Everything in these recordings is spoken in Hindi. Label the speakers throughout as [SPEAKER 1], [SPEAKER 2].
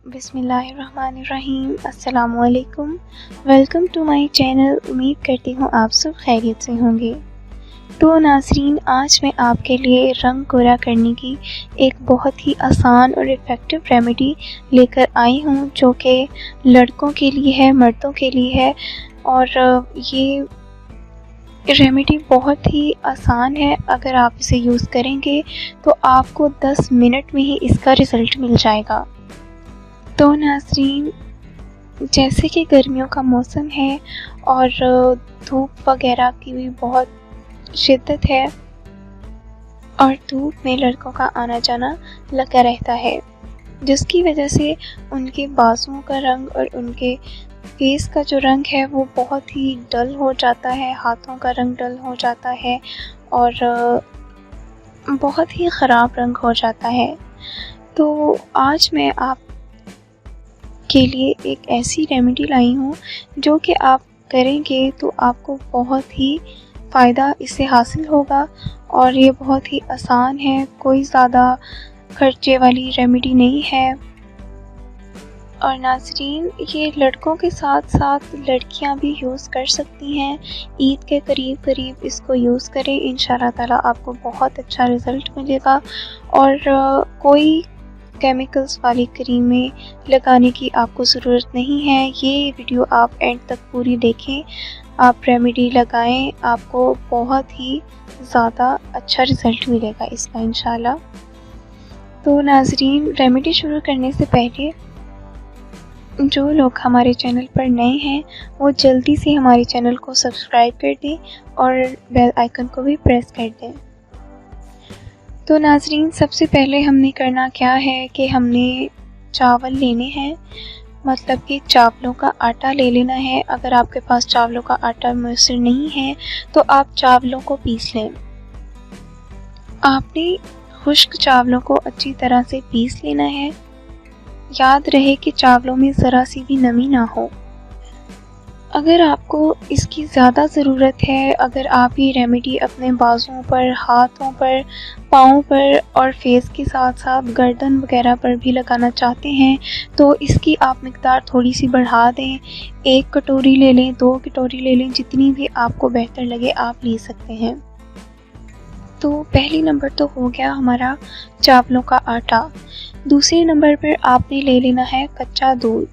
[SPEAKER 1] बिस्मिल्लाहिर्रहमानिर्रहीम। अस्सलामुअलैकुम। Welcome to my channel. उम्मीद करती हूँ आप सब खैरियत से होंगे। तो नाज़रीन, आज मैं आपके लिए रंग गोरा करने की एक बहुत ही आसान और इफ़ेक्टिव रेमेडी लेकर आई हूँ, जो कि लड़कों के लिए है, मर्दों के लिए है। और ये रेमेडी बहुत ही आसान है। अगर आप इसे यूज़ करेंगे तो आपको 10 मिनट में ही इसका रिज़ल्ट मिल जाएगा। तो नाज़रीन, जैसे कि गर्मियों का मौसम है और धूप वगैरह की भी बहुत शिद्दत है और धूप में लड़कों का आना जाना लगा रहता है, जिसकी वजह से उनके बाजुओं का रंग और उनके फेस का जो रंग है वो बहुत ही डल हो जाता है, हाथों का रंग डल हो जाता है और बहुत ही ख़राब रंग हो जाता है। तो आज मैं आप के लिए एक ऐसी रेमेडी लाई हूँ जो कि आप करेंगे तो आपको बहुत ही फ़ायदा इससे हासिल होगा। और ये बहुत ही आसान है, कोई ज़्यादा खर्चे वाली रेमेडी नहीं है। और नाज़रीन, ये लड़कों के साथ साथ लड़कियां भी यूज़ कर सकती हैं। ईद के करीब करीब इसको यूज़ करें, इंशाल्लाह ताला आपको बहुत अच्छा रिज़ल्ट मिलेगा। और कोई केमिकल्स वाली क्रीमें लगाने की आपको ज़रूरत नहीं है। ये वीडियो आप एंड तक पूरी देखें, आप रेमेडी लगाएं, आपको बहुत ही ज़्यादा अच्छा रिज़ल्ट मिलेगा इसका इंशाल्लाह। तो नाज़रीन, रेमेडी शुरू करने से पहले जो लोग हमारे चैनल पर नए हैं वो जल्दी से हमारे चैनल को सब्सक्राइब कर दें और बेल आइकन को भी प्रेस कर दें। तो नाज़रीन, सबसे पहले हमने करना क्या है कि हमने चावल लेने हैं, मतलब कि चावलों का आटा ले लेना है। अगर आपके पास चावलों का आटा मैसर नहीं है तो आप चावलों को पीस लें। आपने खुश्क चावलों को अच्छी तरह से पीस लेना है। याद रहे कि चावलों में ज़रा सी भी नमी ना हो। अगर आपको इसकी ज़्यादा ज़रूरत है, अगर आप ये रेमेडी अपने बाजुओं पर, हाथों पर, पाँव पर और फेस के साथ साथ गर्दन वगैरह पर भी लगाना चाहते हैं तो इसकी आप मिकदार थोड़ी सी बढ़ा दें। 1 कटोरी ले लें, 2 कटोरी ले लें, जितनी भी आपको बेहतर लगे आप ले सकते हैं। तो पहली नंबर तो हो गया हमारा चावलों का आटा। दूसरे नंबर पर आपने ले लेना है कच्चा दूध।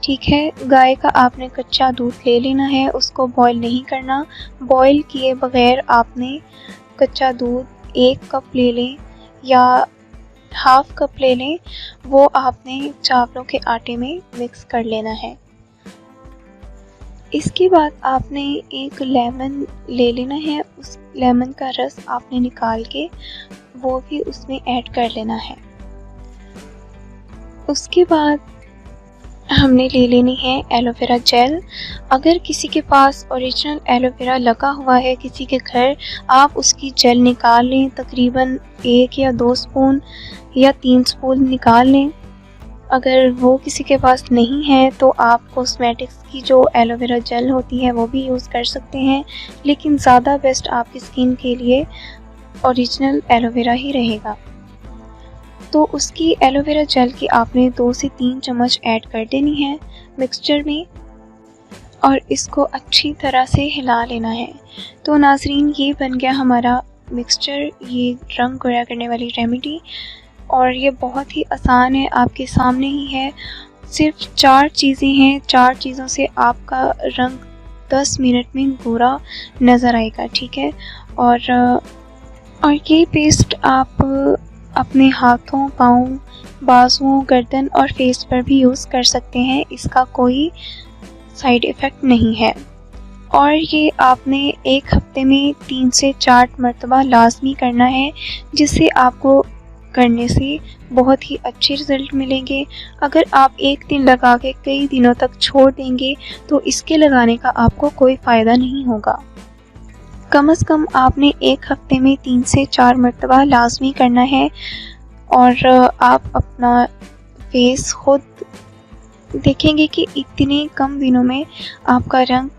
[SPEAKER 1] ठीक है, गाय का आपने कच्चा दूध ले लेना है, उसको बॉईल नहीं करना। बॉईल किए बगैर आपने कच्चा दूध 1 कप ले लें या हाफ कप ले लें, वो आपने चावलों के आटे में मिक्स कर लेना है। इसके बाद आपने 1 लेमन ले लेना है, उस लेमन का रस आपने निकाल के वो भी उसमें ऐड कर लेना है। उसके बाद हमने ले लेनी है एलोवेरा जेल। अगर किसी के पास ओरिजिनल एलोवेरा लगा हुआ है किसी के घर, आप उसकी जेल निकाल लें, तकरीबन 1 या 2 स्पून या 3 स्पून निकाल लें। अगर वो किसी के पास नहीं है तो आप कॉस्मेटिक्स की जो एलोवेरा जेल होती है वो भी यूज़ कर सकते हैं, लेकिन ज़्यादा बेस्ट आपकी स्किन के लिए ओरिजिनल एलोवेरा ही रहेगा। तो उसकी एलोवेरा जेल की आपने 2 से 3 चम्मच ऐड कर देनी है मिक्सचर में और इसको अच्छी तरह से हिला लेना है। तो नाज़रीन, ये बन गया हमारा मिक्सचर, ये रंग गोरा करने वाली रेमेडी। और ये बहुत ही आसान है, आपके सामने ही है। सिर्फ 4 चीज़ें हैं, 4 चीज़ों से आपका रंग 10 मिनट में गोरा नज़र आएगा। ठीक है, और ये पेस्ट आप अपने हाथों, पाँव, बाजुओं, गर्दन और फेस पर भी यूज़ कर सकते हैं, इसका कोई साइड इफ़ेक्ट नहीं है। और ये आपने 1 हफ्ते में 3 से 4 मरतबा लाजमी करना है, जिससे आपको करने से बहुत ही अच्छे रिज़ल्ट मिलेंगे। अगर आप 1 दिन लगा के कई दिनों तक छोड़ देंगे तो इसके लगाने का आपको कोई फ़ायदा नहीं होगा। कम से कम आपने 1 हफ्ते में 3 से 4 मरतबा लाजमी करना है। और आप अपना फेस खुद देखेंगे कि इतने कम दिनों में आपका रंग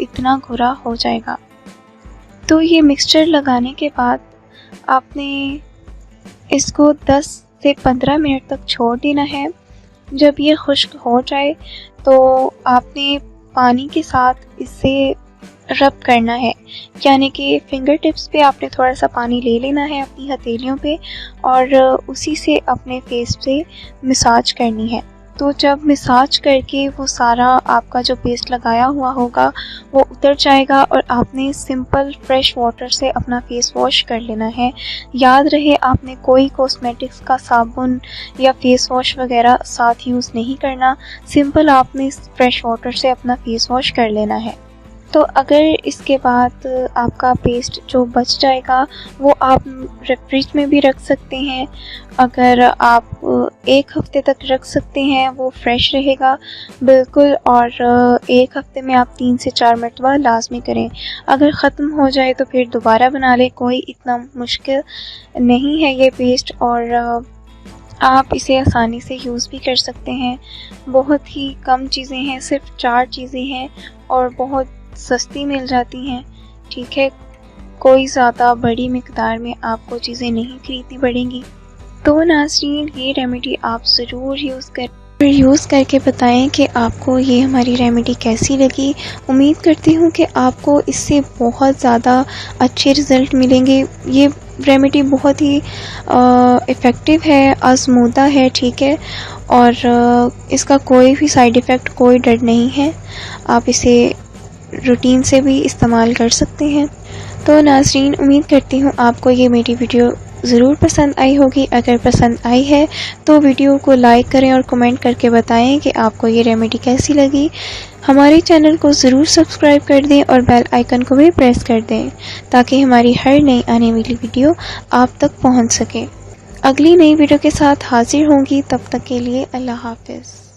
[SPEAKER 1] इतना गोरा हो जाएगा। तो ये मिक्सचर लगाने के बाद आपने इसको 10 से 15 मिनट तक छोड़ देना है। जब ये खुश्क हो जाए तो आपने पानी के साथ इसे रब करना है, यानी कि फिंगर टिप्स पे आपने थोड़ा सा पानी ले लेना है अपनी हथेलियों पे और उसी से अपने फेस पे मसाज करनी है। तो जब मसाज करके वो सारा आपका जो पेस्ट लगाया हुआ होगा वो उतर जाएगा और आपने सिंपल फ्रेश वाटर से अपना फेस वॉश कर लेना है। याद रहे आपने कोई कॉस्मेटिक्स का साबुन या फेस वॉश वगैरह साथ यूज़ नहीं करना, सिंपल आपने फ्रेश वाटर से अपना फेस वॉश कर लेना है। तो अगर इसके बाद आपका पेस्ट जो बच जाएगा वो आप फ्रिज में भी रख सकते हैं। अगर आप 1 हफ्ते तक रख सकते हैं वो फ्रेश रहेगा बिल्कुल, और 1 हफ्ते में आप 3 से 4 मरतबा लाजमी करें। अगर ख़त्म हो जाए तो फिर दोबारा बना लें, कोई इतना मुश्किल नहीं है ये पेस्ट, और आप इसे आसानी से यूज़ भी कर सकते हैं। बहुत ही कम चीज़ें हैं, सिर्फ 4 चीज़ें हैं और बहुत सस्ती मिल जाती हैं। ठीक है, कोई ज़्यादा बड़ी मिकदार में आपको चीज़ें नहीं खरीदनी पड़ेंगी। तो नाज़रीन, ये रेमेडी आप ज़रूर यूज़ करके बताएं कि आपको ये हमारी रेमेडी कैसी लगी। उम्मीद करती हूँ कि आपको इससे बहुत ज़्यादा अच्छे रिज़ल्ट मिलेंगे। ये रेमेडी बहुत ही इफ़ेक्टिव है, आज़मूदा है, ठीक है, और इसका कोई भी साइड इफ़ेक्ट, कोई डर नहीं है। आप इसे रूटीन से भी इस्तेमाल कर सकते हैं। तो नाज़रीन, उम्मीद करती हूँ आपको ये मेरी वीडियो ज़रूर पसंद आई होगी। अगर पसंद आई है तो वीडियो को लाइक करें और कमेंट करके बताएं कि आपको ये रेमेडी कैसी लगी। हमारे चैनल को ज़रूर सब्सक्राइब कर दें और बेल आइकन को भी प्रेस कर दें ताकि हमारी हर नई आने वाली वीडियो आप तक पहुँच सके। अगली नई वीडियो के साथ हाजिर होंगी, तब तक के लिए अल्लाह हाफ़िज़।